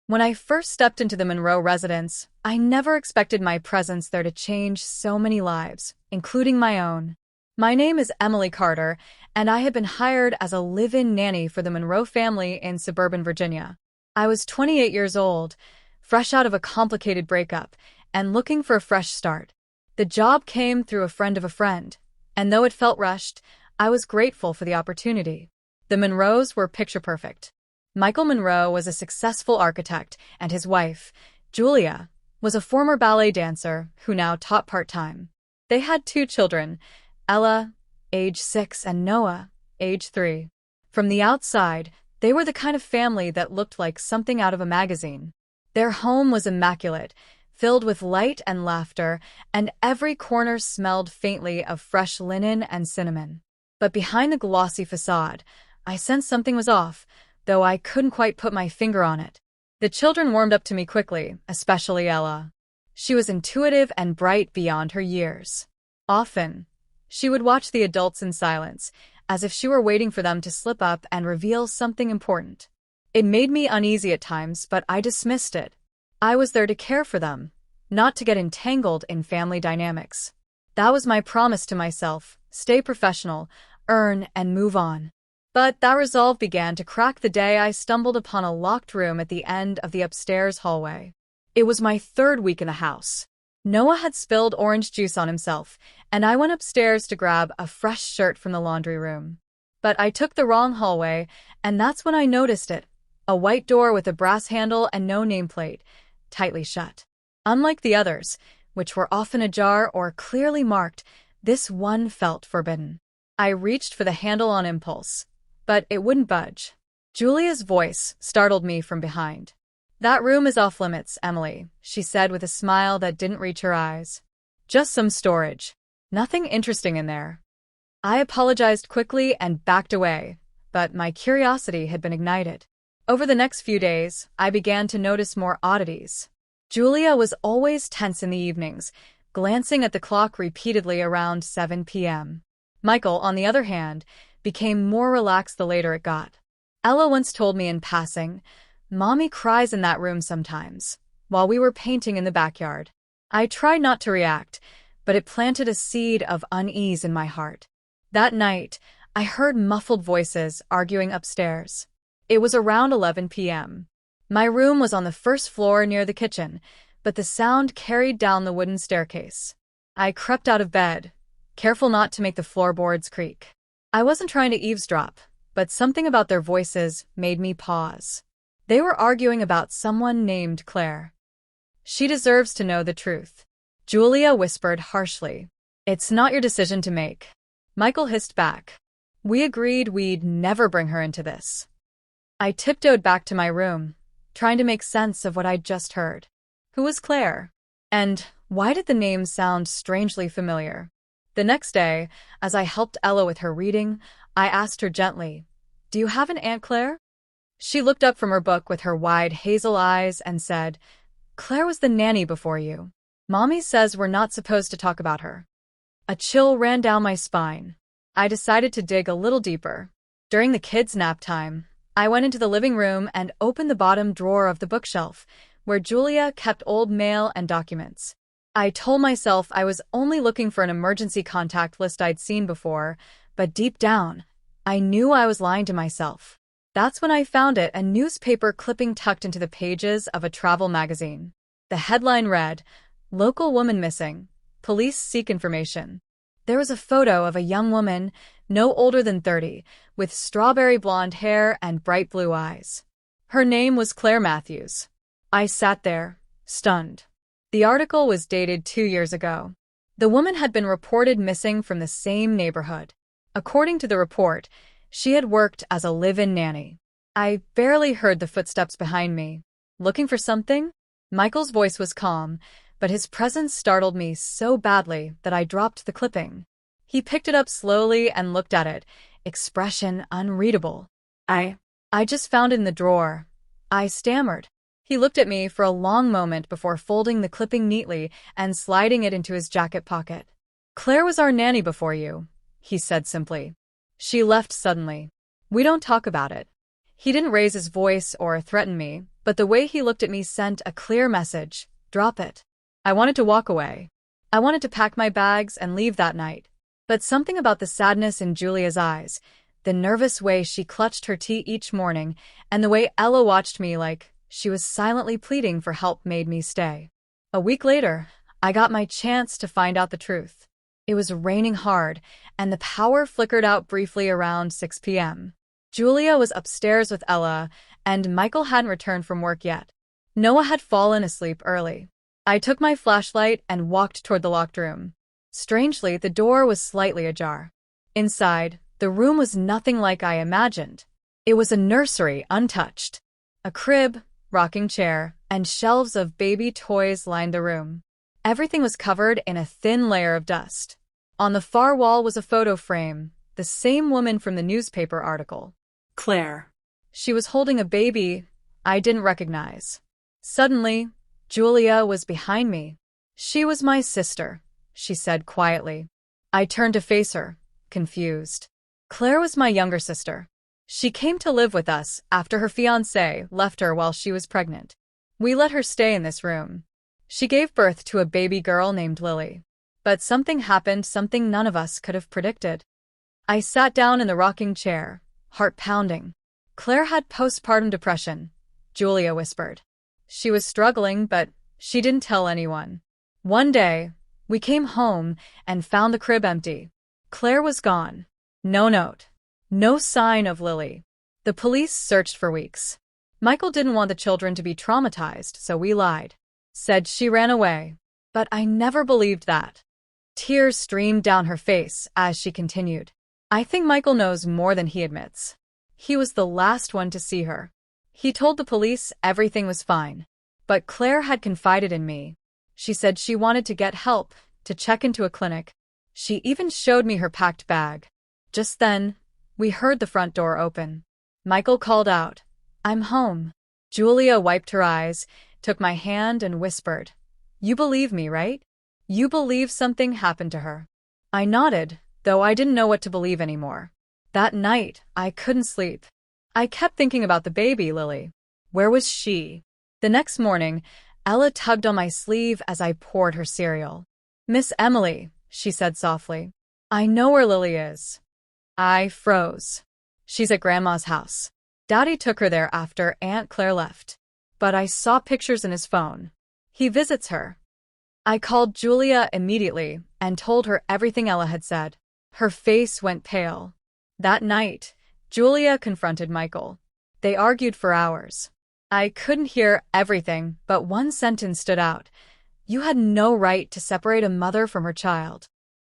When I first stepped into the Monroe residence, I never expected my presence there to change so many lives, including my own. My name is Emily Carter, and I had been hired as a live-in nanny for the Monroe family in suburban Virginia. I was 28 years old, fresh out of a complicated breakup, and looking for a fresh start. The job came through a friend of a friend, and though it felt rushed, I was grateful for the opportunity. The Monroes were picture perfect. Michael Monroe was a successful architect, and his wife, Julia, was a former ballet dancer who now taught part-time. They had 2 children, Ella, age 6, and Noah, age 3. From the outside, they were the kind of family that looked like something out of a magazine. Their home was immaculate, filled with light and laughter, and every corner smelled faintly of fresh linen and cinnamon. But behind the glossy facade, I sensed something was off, though I couldn't quite put my finger on it. The children warmed up to me quickly, especially Ella. She was intuitive and bright beyond her years. Often, she would watch the adults in silence, as if she were waiting for them to slip up and reveal something important. It made me uneasy at times, but I dismissed it. I was there to care for them, not to get entangled in family dynamics. That was my promise to myself: stay professional, earn, and move on. But that resolve began to crack the day I stumbled upon a locked room at the end of the upstairs hallway. It was my 3rd week in the house. Noah had spilled orange juice on himself, and I went upstairs to grab a fresh shirt from the laundry room. But I took the wrong hallway, and that's when I noticed it: a white door with a brass handle and no nameplate, tightly shut. Unlike the others, which were often ajar or clearly marked, this one felt forbidden. I reached for the handle on impulse, but it wouldn't budge. Julia's voice startled me from behind. "That room is off limits, Emily," she said with a smile that didn't reach her eyes. "Just some storage. Nothing interesting in there." I apologized quickly and backed away, but my curiosity had been ignited. Over the next few days, I began to notice more oddities. Julia was always tense in the evenings, glancing at the clock repeatedly around 7 p.m. Michael, on the other hand, became more relaxed the later it got. Ella once told me in passing, "Mommy cries in that room sometimes," while we were painting in the backyard. I tried not to react, but it planted a seed of unease in my heart. That night, I heard muffled voices arguing upstairs. It was around 11 p.m. My room was on the 1st floor near the kitchen, but the sound carried down the wooden staircase. I crept out of bed, careful not to make the floorboards creak. I wasn't trying to eavesdrop, but something about their voices made me pause. They were arguing about someone named Claire. "She deserves to know the truth," Julia whispered harshly. "It's not your decision to make," Michael hissed back. "We agreed we'd never bring her into this." I tiptoed back to my room, trying to make sense of what I'd just heard. Who was Claire? And why did the name sound strangely familiar? The next day, as I helped Ella with her reading, I asked her gently, "Do you have an Aunt Claire?" She looked up from her book with her wide hazel eyes and said, "Claire was the nanny before you. Mommy says we're not supposed to talk about her." A chill ran down my spine. I decided to dig a little deeper. During the kids' nap time, I went into the living room and opened the bottom drawer of the bookshelf, where Julia kept old mail and documents. I told myself I was only looking for an emergency contact list I'd seen before, but deep down, I knew I was lying to myself. That's when I found it, a newspaper clipping tucked into the pages of a travel magazine. The headline read, "Local woman missing. Police seek information." There was a photo of a young woman, no older than 30, with strawberry blonde hair and bright blue eyes. Her name was Claire Matthews. I sat there, stunned. The article was dated 2 years ago. The woman had been reported missing from the same neighborhood. According to the report, she had worked as a live-in nanny. I barely heard the footsteps behind me. "Looking for something?" Michael's voice was calm, but his presence startled me so badly that I dropped the clipping. He picked it up slowly and looked at it, expression unreadable. I just found it in the drawer," I stammered. He looked at me for a long moment before folding the clipping neatly and sliding it into his jacket pocket. "Claire was our nanny before you," he said simply. "She left suddenly. We don't talk about it." He didn't raise his voice or threaten me, but the way he looked at me sent a clear message: drop it. I wanted to walk away. I wanted to pack my bags and leave that night. But something about the sadness in Julia's eyes, the nervous way she clutched her tea each morning, and the way Ella watched me like she was silently pleading for help made me stay. A week later, I got my chance to find out the truth. It was raining hard, and the power flickered out briefly around 6 p.m. Julia was upstairs with Ella, and Michael hadn't returned from work yet. Noah had fallen asleep early. I took my flashlight and walked toward the locked room. Strangely, the door was slightly ajar. Inside, the room was nothing like I imagined. It was a nursery, untouched. A crib, rocking chair, and shelves of baby toys lined the room. Everything was covered in a thin layer of dust. On the far wall was a photo frame, the same woman from the newspaper article. Claire. She was holding a baby I didn't recognize. Suddenly, Julia was behind me. She was my sister, she said quietly. I turned to face her, confused. Claire was my younger sister. She came to live with us after her fiancé left her while she was pregnant. We let her stay in this room. She gave birth to a baby girl named Lily. But something happened, something none of us could have predicted. I sat down in the rocking chair, heart pounding. Claire had postpartum depression, Julia whispered. She was struggling, but she didn't tell anyone. One day, we came home and found the crib empty. Claire was gone. No note. No sign of Lily. The police searched for weeks. Michael didn't want the children to be traumatized, so we lied. Said she ran away. But I never believed that. Tears streamed down her face as she continued. I think Michael knows more than he admits. He was the last one to see her. He told the police everything was fine. But Claire had confided in me. She said she wanted to get help, to check into a clinic. She even showed me her packed bag. Just then, we heard the front door open. Michael called out, "I'm home." Julia wiped her eyes, took my hand and whispered, "You believe me, right? You believe something happened to her." I nodded, though I didn't know what to believe anymore. That night, I couldn't sleep. I kept thinking about the baby, Lily. Where was she? The next morning, Ella tugged on my sleeve as I poured her cereal. "Miss Emily," she said softly, "I know where Lily is." I froze. "She's at Grandma's house. Daddy took her there after Aunt Claire left. But I saw pictures in his phone. He visits her." I called Julia immediately and told her everything Ella had said. Her face went pale. That night, Julia confronted Michael. They argued for hours. I couldn't hear everything, but one sentence stood out. "You had no right to separate a mother from her child."